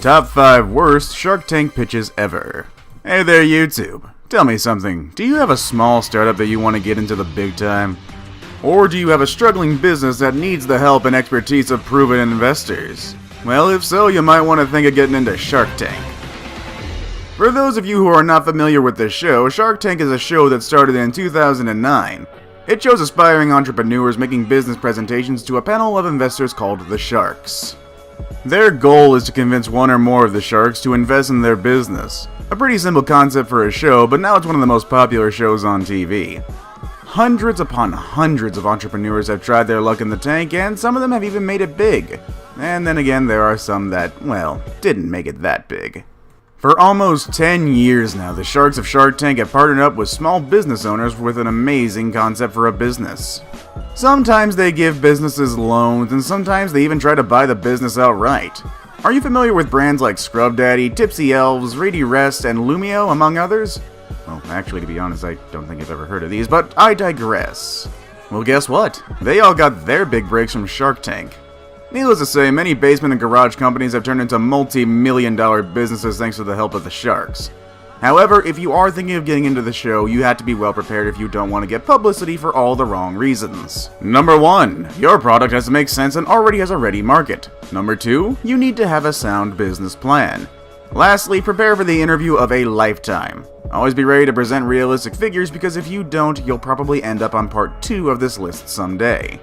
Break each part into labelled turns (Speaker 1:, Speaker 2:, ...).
Speaker 1: Top 5 worst Shark Tank pitches ever. Hey there YouTube, tell me something, do you have a small startup that you want to get into the big time? Or do you have a struggling business that needs the help and expertise of proven investors? Well, if so, you might want to think of getting into Shark Tank. For those of you who are not familiar with this show, Shark Tank is a show that started in 2009. It shows aspiring entrepreneurs making business presentations to a panel of investors called the Sharks. Their goal is to convince one or more of the Sharks to invest in their business. A pretty simple concept for a show, but now it's one of the most popular shows on TV. Hundreds upon hundreds of entrepreneurs have tried their luck in the tank, and some of them have even made it big. And then again, there are some that, well, didn't make it that big. For almost 10 years now, the Sharks of Shark Tank have partnered up with small business owners with an amazing concept for a business. Sometimes they give businesses loans, and sometimes they even try to buy the business outright. Are you familiar with brands like Scrub Daddy, Tipsy Elves, RICHEST, and Lumio, among others? Well, actually, to be honest, I don't think I've ever heard of these, but I digress. Well, guess what? They all got their big breaks from Shark Tank. Needless to say, many basement and garage companies have turned into multi-million-dollar businesses thanks to the help of the Sharks. However, if you are thinking of getting into the show, you have to be well prepared if you don't want to get publicity for all the wrong reasons. Number 1. Your product has to make sense and already has a ready market. Number 2. You need to have a sound business plan. Lastly, prepare for the interview of a lifetime. Always be ready to present realistic figures, because if you don't, you'll probably end up on part 2 of this list someday.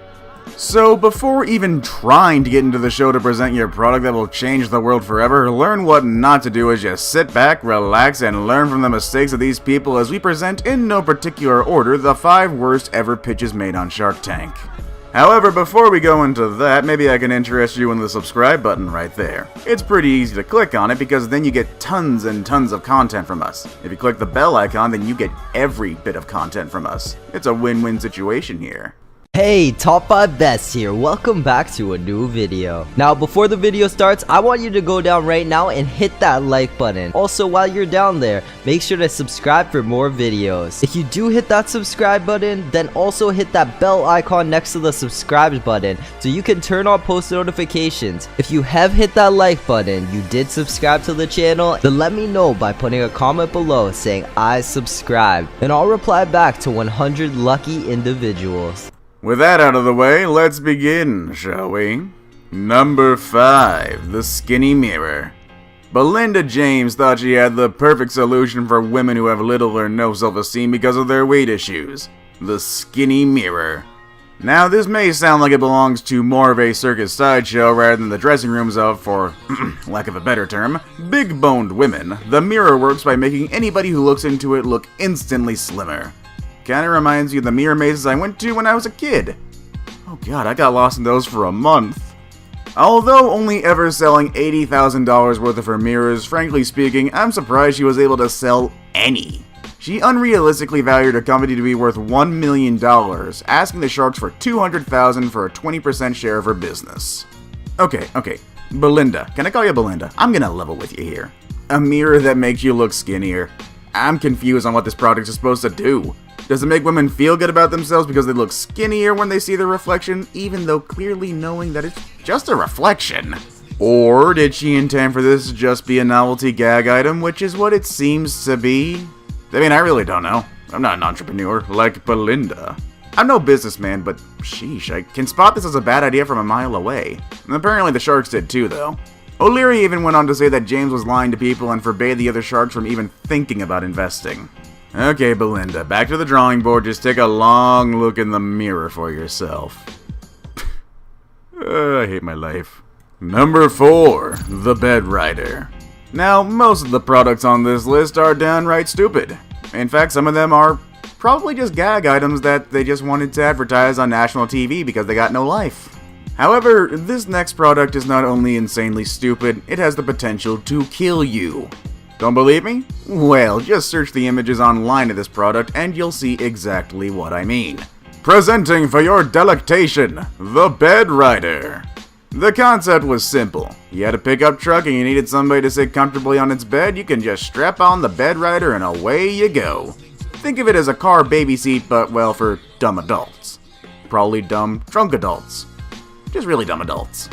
Speaker 1: So before even trying to get into the show to present your product that will change the world forever, learn what not to do as you sit back, relax, and learn from the mistakes of these people as we present in no particular order the 5 worst ever pitches made on Shark Tank. However, before we go into that, maybe I can interest you in the subscribe button right there. It's pretty easy to click on it because then you get tons and tons of content from us. If you click the bell icon, then you get every bit of content from us. It's a win-win situation here.
Speaker 2: Hey, Top 5 Best here. Welcome back to a new video. Now, before the video starts, I want you to go down right now and hit that like button. Also, while you're down there, make sure to subscribe for more videos. If you do hit that subscribe button, then also hit that bell icon next to the subscribe button so you can turn on post notifications. If you have hit that like button, you did subscribe to the channel, then let me know by putting a comment below saying I subscribed, and I'll reply back to 100 lucky individuals.
Speaker 1: With that out of the way, let's begin, shall we? Number 5. The Skinny Mirror. Belinda James thought she had the perfect solution for women who have little or no self-esteem because of their weight issues. The Skinny Mirror. Now, this may sound like it belongs to more of a circus sideshow rather than the dressing rooms of, for lack of a better term, big-boned women. The mirror works by making anybody who looks into it look instantly slimmer. Kinda reminds you of the mirror mazes I went to when I was a kid. Oh god, I got lost in those for a month. Although only ever selling $80,000 worth of her mirrors, frankly speaking, I'm surprised she was able to sell any. She unrealistically valued her company to be worth $1 million, asking the Sharks for $200,000 for a 20% share of her business. Okay, Belinda. Can I call you Belinda? I'm gonna level with you here. A mirror that makes you look skinnier. I'm confused on what this product is supposed to do. Does it make women feel good about themselves because they look skinnier when they see their reflection, even though clearly knowing that it's just a reflection? Or did she intend for this to just be a novelty gag item, which is what it seems to be? I mean, I really don't know. I'm not an entrepreneur like Belinda. I'm no businessman, but sheesh, I can spot this as a bad idea from a mile away. And apparently the Sharks did too, though. O'Leary even went on to say that James was lying to people and forbade the other Sharks from even thinking about investing. Okay, Belinda, back to the drawing board. Just take a long look in the mirror for yourself. I hate my life. Number 4. The Bed Rider. Now, most of the products on this list are downright stupid. In fact, some of them are probably just gag items that they just wanted to advertise on national TV because they got no life. However, this next product is not only insanely stupid, it has the potential to kill you. Don't believe me? Well, just search the images online of this product and you'll see exactly what I mean. Presenting for your delectation, the Bed Rider. The concept was simple. You had a pickup truck and you needed somebody to sit comfortably on its bed, you can just strap on the Bed Rider and away you go. Think of it as a car baby seat, but, well, for dumb adults. Probably dumb drunk adults. Just really dumb adults.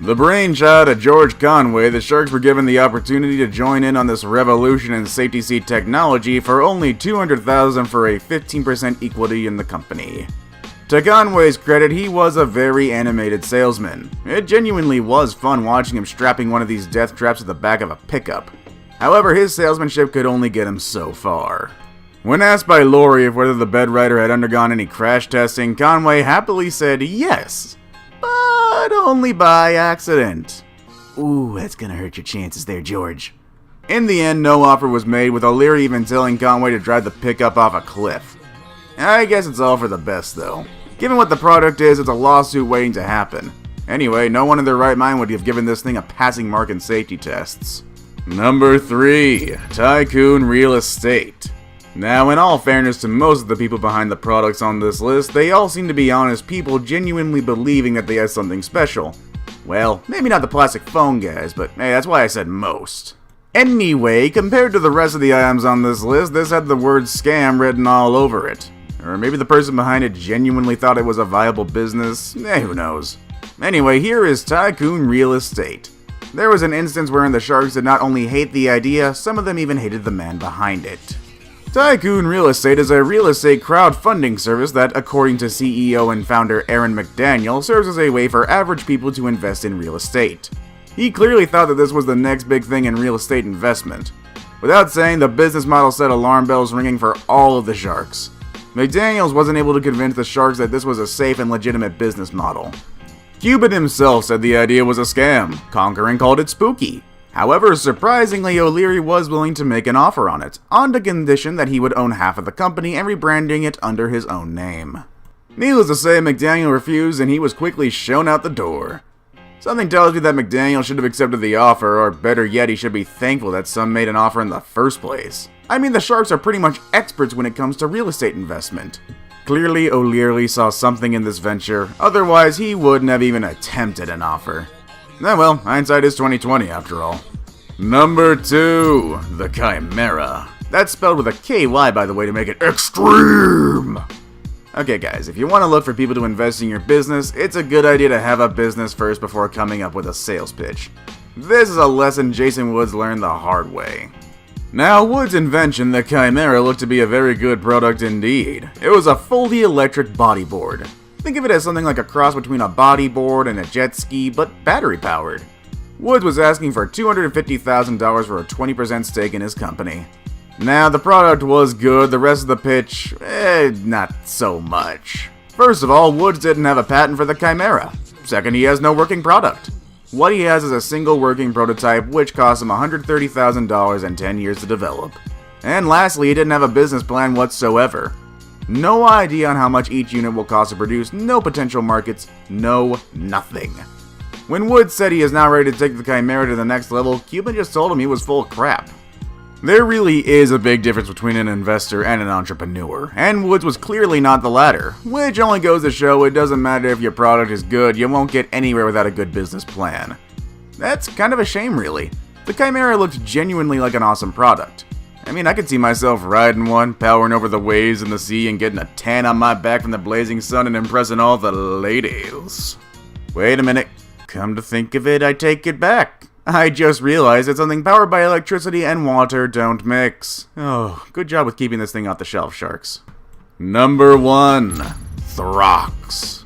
Speaker 1: The brainchild of George Conway, the Sharks were given the opportunity to join in on this revolution in safety seat technology for only $200,000 for a 15% equity in the company. To Conway's credit, he was a very animated salesman. It genuinely was fun watching him strapping one of these death traps to the back of a pickup. However, his salesmanship could only get him so far. When asked by Lori if whether the bedwriter had undergone any crash testing, Conway happily said yes, but only by accident. Ooh, that's gonna hurt your chances there, George. In the end, no offer was made, with O'Leary even telling Conway to drive the pickup off a cliff. I guess it's all for the best, though. Given what the product is, it's a lawsuit waiting to happen. Anyway, no one in their right mind would have given this thing a passing mark in safety tests. Number 3. Tycoon Real Estate. Now, in all fairness to most of the people behind the products on this list, they all seem to be honest people genuinely believing that they have something special. Well, maybe not the plastic phone guys, but hey, that's why I said most. Anyway, compared to the rest of the items on this list, this had the word scam written all over it. Or maybe the person behind it genuinely thought it was a viable business, who knows. Anyway, here is Tycoon Real Estate. There was an instance wherein the Sharks did not only hate the idea, some of them even hated the man behind it. Tycoon Real Estate is a real estate crowdfunding service that, according to CEO and founder Aaron McDaniel, serves as a way for average people to invest in real estate. He clearly thought that this was the next big thing in real estate investment. Without saying, the business model set alarm bells ringing for all of the Sharks. McDaniels wasn't able to convince the Sharks that this was a safe and legitimate business model. Cuban himself said the idea was a scam. Conquering called it spooky. However, surprisingly, O'Leary was willing to make an offer on it, on the condition that he would own half of the company and rebranding it under his own name. Needless to say, McDaniel refused and he was quickly shown out the door. Something tells me that McDaniel should have accepted the offer, or better yet, he should be thankful that some made an offer in the first place. I mean, the Sharks are pretty much experts when it comes to real estate investment. Clearly, O'Leary saw something in this venture, otherwise he wouldn't have even attempted an offer. Well, hindsight is 20/20 after all. Number 2, the Chimera. That's spelled with a KY, by the way, to make it extreme. Okay guys, if you want to look for people to invest in your business, it's a good idea to have a business first before coming up with a sales pitch. This is a lesson Jason Woods learned the hard way. Now, Woods' invention, the Chimera, looked to be a very good product indeed. It was a fully electric bodyboard. Think of it as something like a cross between a bodyboard and a jet ski, but battery-powered. Woods was asking for $250,000 for a 20% stake in his company. Now, the product was good, the rest of the pitch, not so much. First of all, Woods didn't have a patent for the Chimera. Second, he has no working product. What he has is a single working prototype, which cost him $130,000 and 10 years to develop. And lastly, he didn't have a business plan whatsoever. No idea on how much each unit will cost to produce, no potential markets, no nothing. When Woods said he is now ready to take the Chimera to the next level, Cuban just told him he was full of crap. There really is a big difference between an investor and an entrepreneur, and Woods was clearly not the latter, which only goes to show it doesn't matter if your product is good, you won't get anywhere without a good business plan. That's kind of a shame, really. The Chimera looked genuinely like an awesome product. I mean, I could see myself riding one, powering over the waves in the sea and getting a tan on my back from the blazing sun and impressing all the ladies. Wait a minute, come to think of it, I take it back. I just realized that something powered by electricity and water don't mix. Oh, good job with keeping this thing off the shelf, Sharks. Number 1, Throx.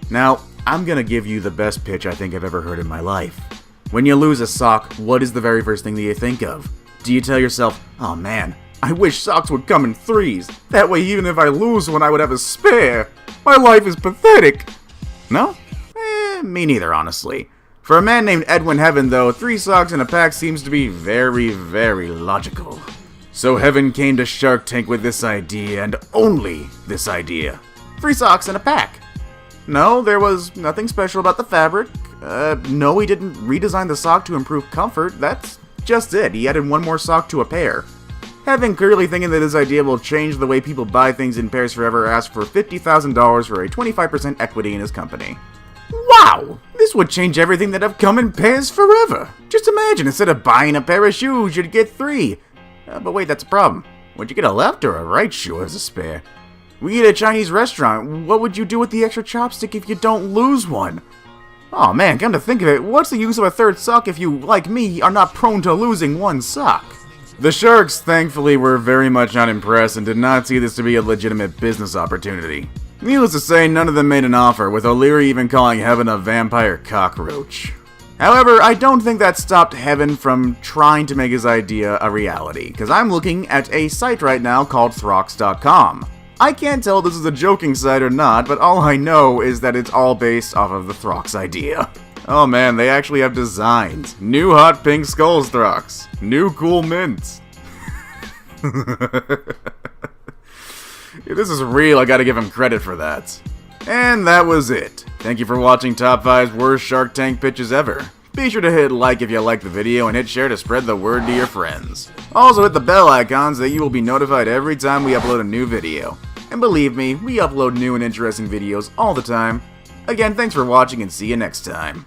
Speaker 1: Now, I'm gonna give you the best pitch I think I've ever heard in my life. When you lose a sock, what is the very first thing that you think of? Do you tell yourself, oh man, I wish socks would come in 3s. That way even if I lose one, I would have a spare. My life is pathetic. No? Me neither, honestly. For a man named Edwin Heaven, though, 3 socks in a pack seems to be very, very logical. So Heaven came to Shark Tank with this idea, and only this idea. 3 socks in a pack. No, there was nothing special about the fabric. No, he didn't redesign the sock to improve comfort. That's just it. He added 1 more sock to a pair. Heaven, clearly thinking that his idea will change the way people buy things in pairs forever, asked for $50,000 for a 25% equity in his company. Wow! This would change everything that have come in pairs forever! Just imagine, instead of buying a pair of shoes, you'd get 3. But wait, that's a problem. Would you get a left or a right shoe as a spare? We eat at a Chinese restaurant. What would you do with the extra chopstick if you don't lose one? Oh man, come to think of it, what's the use of a third sock if you, like me, are not prone to losing one sock? The sharks, thankfully, were very much not impressed and did not see this to be a legitimate business opportunity. Needless to say, none of them made an offer, with O'Leary even calling Heaven a vampire cockroach. However, I don't think that stopped Heaven from trying to make his idea a reality, because I'm looking at a site right now called Throx.com. I can't tell if this is a joking site or not, but all I know is that it's all based off of the Throx idea. Oh man, they actually have designs. New hot pink skulls, Throx. New cool mints. If this is real, I gotta give him credit for that. And that was it. Thank you for watching Top 5's Worst Shark Tank Pitches Ever. Be sure to hit like if you liked the video and hit share to spread the word to your friends. Also hit the bell icon so that you will be notified every time we upload a new video. And believe me, we upload new and interesting videos all the time. Again, thanks for watching and see you next time.